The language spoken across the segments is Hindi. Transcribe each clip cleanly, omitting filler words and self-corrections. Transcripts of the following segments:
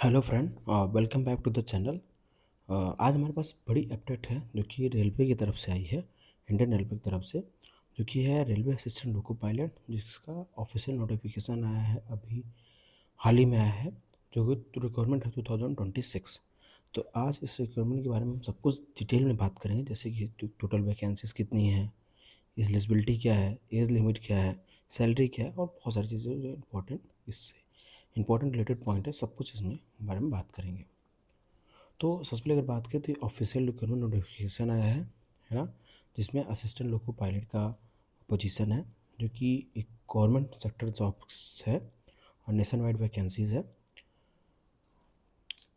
Hello friend, welcome back to the channel. आज हमारे पास बड़ी अपडेट है जो कि रेलवे की तरफ से आई है, इंडियन रेलवे की तरफ से, जो कि है रेलवे असिस्टेंट लोको पायलट, जिसका ऑफिशियल नोटिफिकेशन आया है अभी हाल ही में आया है, जो कि रिक्वायरमेंट है 2026। तो आज इस रिक्वायरमेंट के बारे में हम सब कुछ डिटेल में बात करेंगे, जैसे कि टोटल वैकेंसीज कितनी है, एलिजिबिलिटी क्या है, एज लिमिट क्या है, सैलरी क्या है, और बहुत सारी चीज़ें जो इम्पोर्टेंट इससे इंपॉर्टेंट रिलेटेड पॉइंट है, सब कुछ इसमें बारे में बात करेंगे। तो सबसे पहले अगर बात करें तो ऑफिशियल रिक्रूटमेंट नोटिफिकेशन आया है ना, जिसमें असिस्टेंट लोको पायलट का पोजीशन है, जो कि एक गवर्नमेंट सेक्टर जॉब्स है और नेशन वाइड वैकेंसीज है।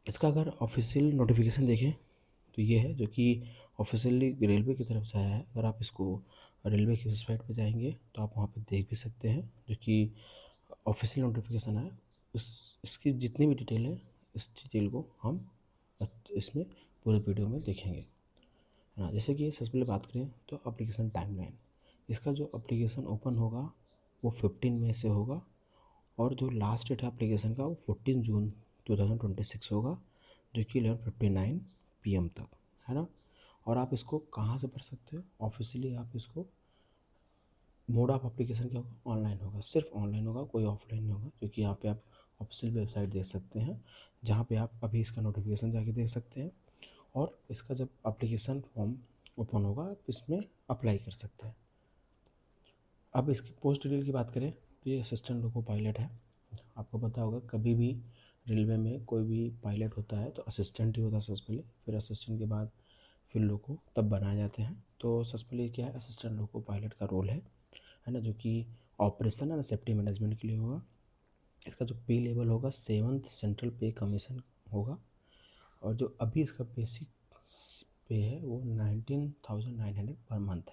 इसका अगर ऑफिशियल नोटिफिकेशन देखें तो ये है, जो कि ऑफिशियली रेलवे की तरफ से आया है। अगर आप इसको रेलवे की वेबसाइट पर जाएंगे तो आप वहाँ पे देख भी सकते हैं, जो कि ऑफिशियल नोटिफिकेशन है। इसकी जितनी भी डिटेल है, इस डिटेल को हम इसमें पूरे वीडियो में देखेंगे, है ना। जैसे कि सबसे पहले बात करें तो एप्लीकेशन टाइमलाइन, इसका जो एप्लीकेशन ओपन होगा वो 15 मई से होगा, और जो लास्ट डेट है एप्लीकेशन का वो 14 जून 2026 होगा, जो कि 11:59 PM तक, है ना। और आप इसको कहाँ से भर सकते हो? ऑफिशियली आप इसको मोड ऑफ एप्लीकेशन क्या होगा? ऑनलाइन होगा, सिर्फ ऑनलाइन होगा, कोई ऑफलाइन नहीं होगा, क्योंकि यहाँ पे आप ऑफिशियल वेबसाइट देख सकते हैं, जहाँ पे आप अभी इसका नोटिफिकेशन जाके देख सकते हैं। और इसका जब एप्लीकेशन फॉर्म ओपन होगा आप इसमें अप्लाई कर सकते हैं। अब इसकी पोस्ट डिटेल की बात करें तो ये असिस्टेंट लोको पायलट है। आपको पता होगा कभी भी रेलवे में कोई भी पायलट होता है तो असिस्टेंट ही होता है सबसे पहले, फिर असिस्टेंट के बाद फिर लोको तब बनाए जाते हैं। तो सबसे पहले क्या है, असिस्टेंट लोको पायलट का रोल है ना, जो कि ऑपरेशन है ना सेफ्टी मैनेजमेंट के लिए होगा। इसका जो पे लेवल होगा 7th सेंट्रल पे कमीशन होगा, और जो अभी इसका बेसिक पे है वो 19,900 पर मंथ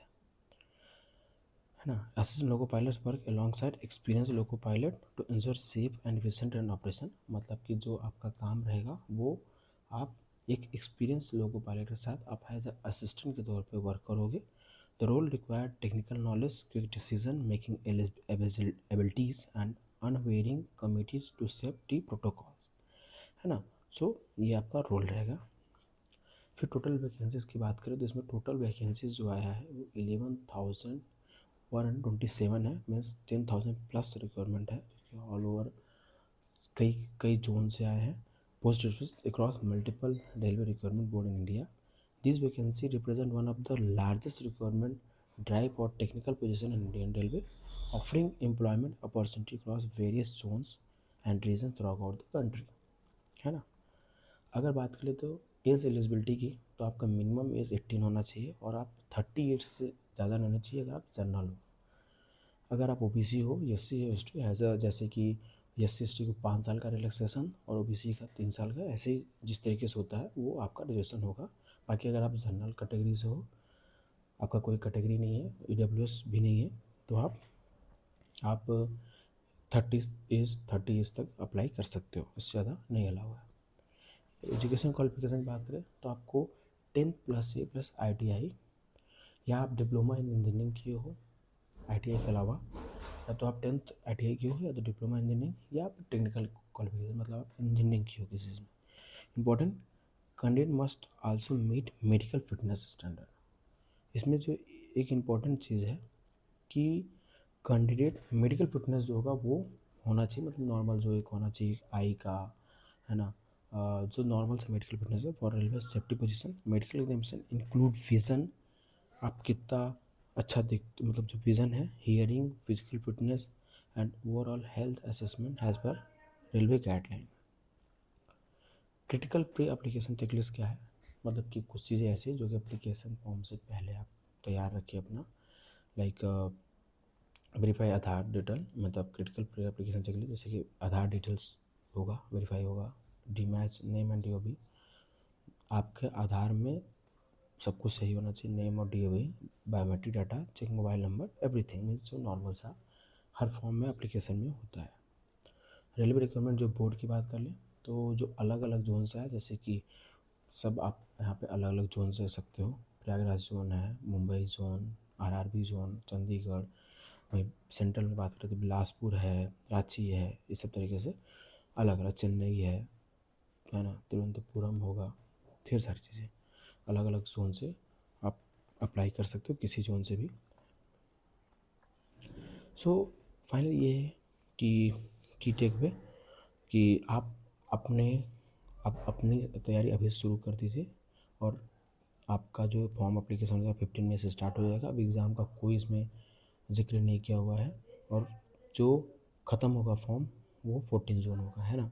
है ना। Assistant loco pilot work along experience loco pilot to ensure safe and efficient run operation. मतलब कि जो आपका काम रहेगा वो आप एक एक्सपीरियंस लोको पायलट के साथ आप एज असिस्टेंट के तौर पे वर्क करोगे। The role required technical knowledge, quick decision making abilities and unwavering committees to safety protocols, है ना। सो ये आपका रोल रहेगा। फिर टोटल वैकेंसीज़ की बात करें तो इसमें टोटल वैकेंसीज जो आया है वो 11,127 है, मीन्स 10,000 प्लस रिक्वायरमेंट है, जो कि ऑल ओवर कई कई जोन से आए हैं। Post office across multiple railway requirement board in India. This vacancy represent one of the largest requirement drive और technical position in Indian railway, offering employment opportunity across various zones and region throughout the country, है ना। अगर बात करें तो एज एलिजिबिलिटी की, तो आपका मिनिमम एज 18 होना चाहिए और आप 30 ईयर्स से ज़्यादा नहीं होना चाहिए अगर आप जनरल हो। अगर आप ओबीसी हो, S C S T as जैसे कि एस सी एस टी को 5 साल का रिलैक्सेशन और ओबीसी का 3 साल का, ऐसे ही जिस तरीके से होता है वो आपका रिजर्वेशन होगा। बाकी अगर आप जनरल कैटेगरी से हो, आपका कोई कैटेगरी नहीं है, ईडब्ल्यूएस भी नहीं है, तो आप 30 एज तक अप्लाई कर सकते हो, इससे ज़्यादा नहीं अलाउ है। एजुकेशन क्वालिफिकेशन की बात करें तो आपको 10 प्लस ए प्लस आई, या आप डिप्लोमा इन इंजीनियरिंग किए हो आई के अलावा, या तो आप 10th आई किए हो, या तो डिप्लोमा इंजीनियरिंग, या आप टेक्निकल क्वालिफिकेशन मतलब आप इंजीनियरिंग की हो किसी चीज़ में। Important, candidate must also meet medical fitness standard. इसमें जो एक इम्पॉर्टेंट चीज़ है कि कैंडिडेट मेडिकल फिटनेस जो होगा वो होना चाहिए, मतलब नॉर्मल जो एक होना चाहिए आई का, है ना। जो नॉर्मल से मेडिकल फिटनेस है for railway safety position, medical examination include vision, आप कितना अच्छा देख, मतलब जो विजन है, hearing, physical fitness and overall health assessment as per railway guideline. Critical pre application checklist क्या है? मतलब कि कुछ चीज़ें ऐसी जो कि एप्लीकेशन फॉर्म से पहले आप तैयार रखिए अपना, लाइक वेरीफाई आधार डिटेल, मतलब क्रिटिकल प्री एप्लीकेशन चेकलिस्ट, जैसे कि आधार डिटेल्स होगा, वेरीफाई होगा, D match name and D, आपके आधार में सब कुछ सही होना चाहिए, नेम और D, biometric data, check mobile number, everything means जो नॉर्मल सा हर फॉर्म में एप्लीकेशन में होता है। रेलवे रिक्वायरमेंट जो बोर्ड की बात कर लें तो जो अलग अलग जोन से है, जैसे कि सब आप यहाँ पे अलग अलग जोन से सकते हो। प्रयागराज जोन है, Mumbai zone, RRB zone, Chandigarh, वहीं सेंट्रल में बात करें तो बिलासपुर है, रांची है, इस सब तरीके से अलग अलग, चेन्नई है, है ना, तिरुवनंतपुरम होगा, ढेर सारी चीज़ें अलग अलग जोन से आप अप्लाई कर सकते हो, किसी जोन से भी। सो फाइनल ये है कि की टेक वे कि आप अपने अपनी तैयारी अभी शुरू कर दीजिए, और आपका जो फॉर्म अप्लीकेशन होगा 15 में से स्टार्ट हो जाएगा। अब एग्ज़ाम का कोई इसमें जिक्र नहीं किया हुआ है, और जो ख़त्म होगा फॉर्म वो 14 जून होगा, है ना।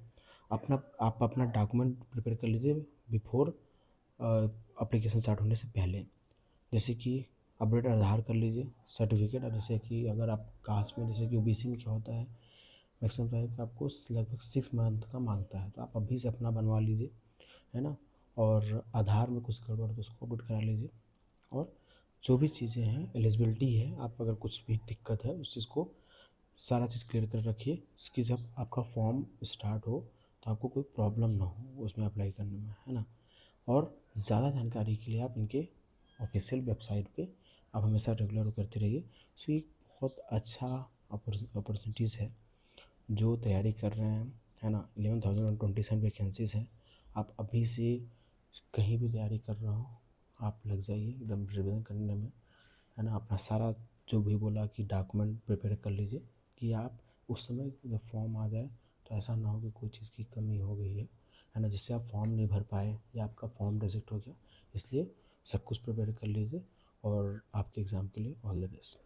आप अपना डॉक्यूमेंट प्रिपेयर कर लीजिए बिफोर अप्लीकेशन स्टार्ट होने से पहले। जैसे कि अपडेट आधार कर लीजिए, सर्टिफिकेट। अब जैसे कि अगर आप कास्ट में, जैसे कि ओबीसी में क्या होता है, मैक्सिमम टाइम आपको लगभग 6 मंथ का मांगता है, तो आप अभी से अपना बनवा लीजिए, है ना। और आधार में कुछ गड़बड़ तो उसको अपडेट करा लीजिए, और जो भी चीज़ें हैं, एलिजिबिलिटी है, आप अगर कुछ भी दिक्कत है उस चीज़ को सारा चीज़ क्लियर कर रखिए, कि जब आपका फॉर्म स्टार्ट हो तो आपको कोई प्रॉब्लम ना हो उसमें अप्लाई करने में, है ना। और ज़्यादा जानकारी के लिए आप इनके ऑफिशियल वेबसाइट पे आप हमेशा रेगुलर करते रहिए। सो ये बहुत अच्छा अपॉर्चुनिटीज़ है जो तैयारी कर रहे हैं, है ना। 11,027 वैकेंसीज़ हैं। आप अभी से कहीं भी तैयारी कर रहे हो, आप लग जाइए एकदम रिविजन करने में, है ना। अपना सारा जो भी बोला कि डॉक्यूमेंट प्रिपेयर कर लीजिए, कि आप उस समय जब फॉर्म आ जाए तो ऐसा ना हो कि कोई चीज़ की कमी हो गई है ना, जिससे आप फॉर्म नहीं भर पाए या आपका फॉर्म रिजेक्ट हो गया। इसलिए सब कुछ प्रिपेयर कर लीजिए, और आपके एग्ज़ाम के लिए ऑल द बेस्ट।